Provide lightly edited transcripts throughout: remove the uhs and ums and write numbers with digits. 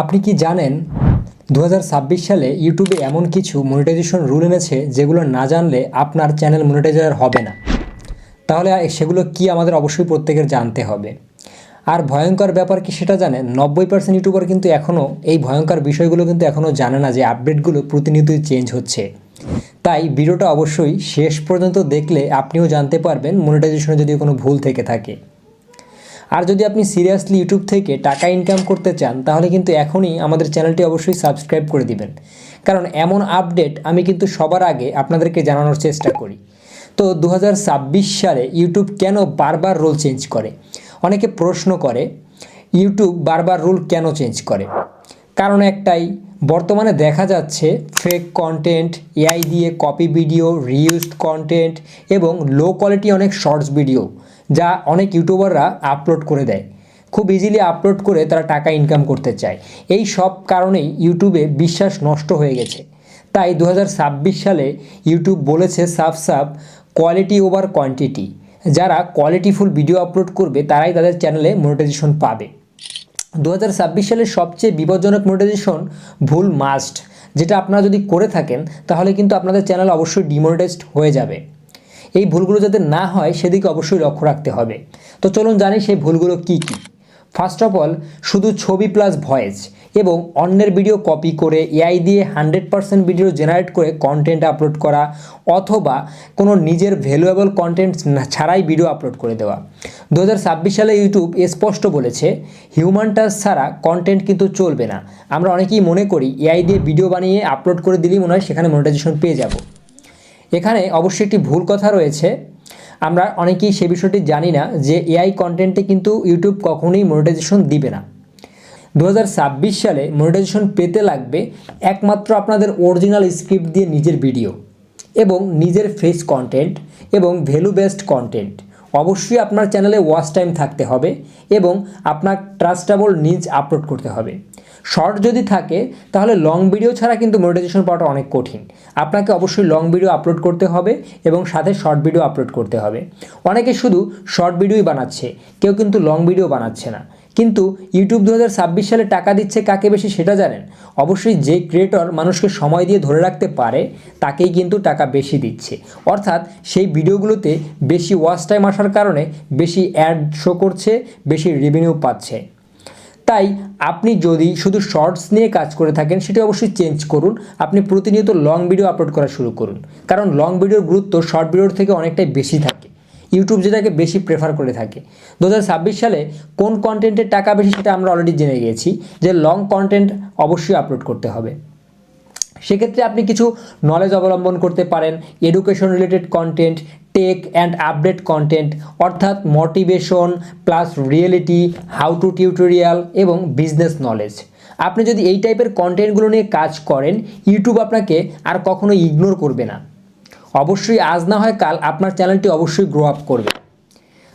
আপনি কি জানেন 2026 সালে ইউটিউবে এমন কিছু মনিটাইজেশন রুল এনেছে যেগুলো না জানলে আপনার চ্যানেল মনিটাইজার হবে না। তাহলে সেগুলো কি আমাদের অবশ্যই প্রত্যেকের জানতে হবে। আর ভয়ঙ্কর ব্যাপার কি সেটা জানেন, 90% ইউটিউবার কিন্তু এখনও এই ভয়ঙ্কর বিষয়গুলো কিন্তু এখনও জানে না যে আপডেটগুলো প্রতিনিয়তই চেঞ্জ হচ্ছে। তাই ভিডিওটা অবশ্যই শেষ পর্যন্ত দেখলে আপনিও জানতে পারবেন মনিটাইজেশনে যদি কোনো ভুল থেকে থাকে। আর যদি আপনি সিরিয়াসলি ইউটিউব থেকে টাকা ইনকাম করতে চান তাহলে কিন্তু এখনই আমাদের চ্যানেলটি অবশ্যই সাবস্ক্রাইব করে দিবেন, কারণ এমন আপডেট আমি কিন্তু সবার আগে আপনাদেরকে জানানোর চেষ্টা করি। তো 2026 সালে ইউটিউব কেন বারবার রুল চেঞ্জ করে? অনেকে প্রশ্ন করে ইউটিউব বারবার রুল কেন চেঞ্জ করে। কারণ একটাই, বর্তমানে দেখা যাচ্ছে ফেক কন্টেন্ট, এআই দিয়ে কপি ভিডিও, রিইউজড কন্টেন্ট এবং লো কোয়ালিটি অনেক শর্টস ভিডিও যা অনেক ইউটিউবাররা আপলোড করে দেয়, খুব ইজিলি আপলোড করে তারা টাকা ইনকাম করতে চায়। এই সব কারণেই ইউটিউবে বিশ্বাস নষ্ট হয়ে গেছে। তাই 2026 সালে ইউটিউব বলেছে সাফ কোয়ালিটি ওভার কোয়ান্টিটি। যারা কোয়ালিটিফুল ভিডিও আপলোড করবে তারাই তাদের চ্যানেলে মনিটাইজেশন পাবে। 2026 সালের সবচেয়ে বিপজ্জনক মনিটাইজেশন ভুল মাস্ট, যেটা আপনারা যদি করে থাকেন তাহলে কিন্তু আপনাদের চ্যানেল অবশ্যই ডিমনিটাইজড হয়ে যাবে। এই ভুলগুলো যাতে না হয় সেদিকে অবশ্যই লক্ষ্য রাখতে হবে। তো চলুন জানি সেই ভুলগুলো কি কি। ফার্স্ট অফ অল, শুধু ছবি প্লাস ভয়েস এবং অন্যের ভিডিও কপি করে এআই দিয়ে 100% ভিডিও জেনারেট করে কন্টেন্ট আপলোড করা, অথবা কোনো নিজের ভ্যালুয়েবল কন্টেন্ট ছাড়াই ভিডিও আপলোড করে দেওয়া। 2026 সালে ইউটিউব স্পষ্ট বলেছে হিউম্যান টাচ ছাড়া কন্টেন্ট কিন্তু চলবে না। আমরা অনেকেই মনে করি এআই দিয়ে ভিডিও বানিয়ে আপলোড করে দিলেই মনে হয় সেখানে মনিটাইজেশন পেয়ে যাব। এখানে অবশ্যই একটি ভুল কথা রয়েছে। আমরা অনেকেই সে বিষয়টি জানি না যে এআই কন্টেন্টে কিন্তু ইউটিউব কখনোই মনিটাইজেশন দিবে না। 2026 সালে মনিটাইজেশন পেতে লাগবে একমাত্র আপনাদের অরিজিনাল স্ক্রিপ্ট দিয়ে নিজের ভিডিও এবং নিজের ফেস কন্টেন্ট এবং ভ্যালু বেসড কন্টেন্ট। অবশ্যই আপনার চ্যানেলে ওয়াচ টাইম থাকতে হবে এবং আপনার ট্রাস্টেবল নিজ আপলোড করতে হবে। শর্ট যদি থাকে তাহলে লং ভিডিও ছাড়া কিন্তু মনিটাইজেশন পাওয়াটা অনেক কঠিন। আপনাকে অবশ্যই লং ভিডিও আপলোড করতে হবে এবং সাথে শর্ট ভিডিও আপলোড করতে হবে। অনেকে শুধু শর্ট ভিডিওই বানাচ্ছে, কেউ কিন্তু লং ভিডিও বানাচ্ছে না। কিন্তু ইউটিউব 2026 সালে টাকা দিচ্ছে কাকে বেশি সেটা জানেন? অবশ্যই যে ক্রিয়েটর মানুষকে সময় দিয়ে ধরে রাখতে পারে তাকেই কিন্তু টাকা বেশি দিচ্ছে। অর্থাৎ সেই ভিডিওগুলোতে বেশি ওয়াচ টাইম আসার কারণে বেশি অ্যাড শো করছে, বেশি রেভিনিউ পাচ্ছে। তাই আপনি যদি শুধু শর্টস নিয়ে কাজ করে থাকেন সেটি অবশ্যই চেঞ্জ করুন। আপনি প্রতিনিয়ত লং ভিডিও আপলোড করা শুরু করুন, কারণ লং ভিডিওর গুরুত্ব শর্ট ভিডিওর থেকে অনেকটাই বেশি থাকে। ইউটিউব যেটাকে বেশি প্রেফার করে থাকে। 2026 সালে কোন কন্টেন্টের টাকা বেশি সেটা আমরা অলরেডি জেনে গিয়েছি যে লং কন্টেন্ট অবশ্যই আপলোড করতে হবে। সেক্ষেত্রে আপনি কিছু নলেজ অবলম্বন করতে পারেন, education related content, tech and update content, অর্থাৎ motivation plus reality, how to tutorial এবং বিজনেস নলেজ। আপনি যদি এই টাইপের কন্টেন্টগুলো নিয়ে কাজ করেন ইউটিউব আপনাকে আর কখনো ইগনোর করবে না। অবশ্যই আজ না হয় কাল আপনার চ্যানেলটি অবশ্যই গ্রো আপ করবে।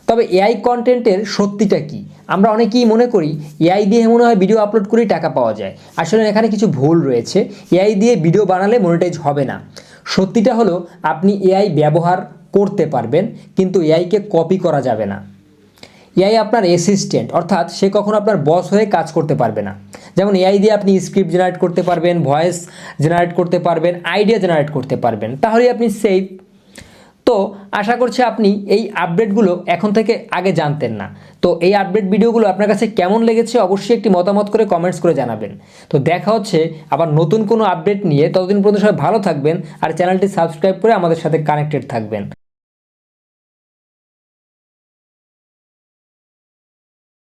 তবে এআই কন্টেন্টের সত্যিটা কি? আমরা অনেকেই মনে করি এআই দিয়ে মনে হয় ভিডিও আপলোড করেই টাকা পাওয়া যায়। আসলে এখানে কিছু ভুল রয়েছে। এআই দিয়ে ভিডিও বানালে মনিটাইজ হবে না। সত্যিটা হলো আপনি এআই ব্যবহার করতে পারবেন, কিন্তু এআইকে কপি করা যাবে না। এআই আপনার অ্যাসিস্ট্যান্ট, অর্থাৎ সে কখনো আপনার বস হয়ে কাজ করতে পারবে না। যেমন এআই দিয়ে আপনি স্ক্রিপ্ট জেনারেট করতে পারবেন, ভয়েস জেনারেট করতে পারবেন, আইডিয়া জেনারেট করতে পারবেন, তাহলেই আপনি সেফ। তো আশা করছি আপনি এই আপডেটগুলো এখন থেকে আগে জানতেন না। তো এই আপডেট ভিডিওগুলো আপনার কাছে কেমন লেগেছে অবশ্যই একটি মতামত করে কমেন্টস করে জানাবেন। তো দেখা হচ্ছে আবার নতুন কোনো আপডেট নিয়ে। ততদিন পর্যন্ত সবাই ভালো থাকবেন আর চ্যানেলটি সাবস্ক্রাইব করে আমাদের সাথে কানেক্টেড থাকবেন।